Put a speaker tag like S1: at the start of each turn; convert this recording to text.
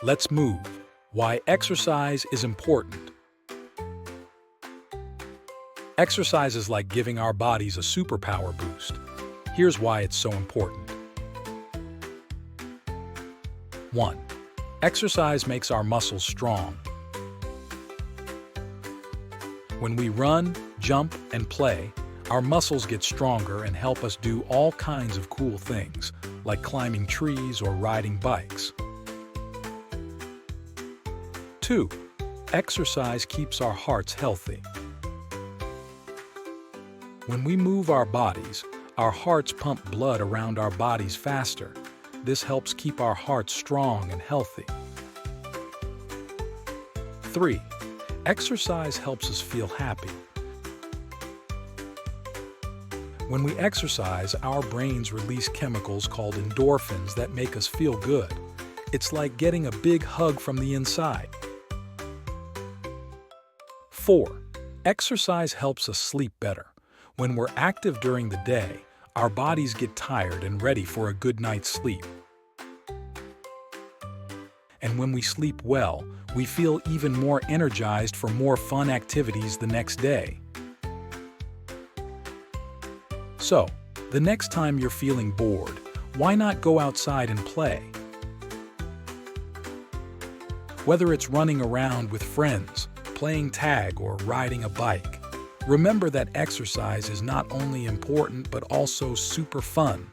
S1: Let's move. Why exercise is important. Exercise is like giving our bodies a superpower boost. Here's why it's so important. 1. Exercise makes our muscles strong. When we run, jump, and play, our muscles get stronger and help us do all kinds of cool things, like climbing trees or riding bikes. 2. Exercise keeps our hearts healthy. When we move our bodies, our hearts pump blood around our bodies faster. This helps keep our hearts strong and healthy. 3. Exercise helps us feel happy. When we exercise, our brains release chemicals called endorphins that make us feel good. It's like getting a big hug from the inside. 4. Exercise helps us sleep better. When we're active during the day, our bodies get tired and ready for a good night's sleep. And when we sleep well, we feel even more energized for more fun activities the next day. So, the next time you're feeling bored, why not go outside and play? Whether it's running around with friends, playing tag, or riding a bike, remember that exercise is not only important but also super fun.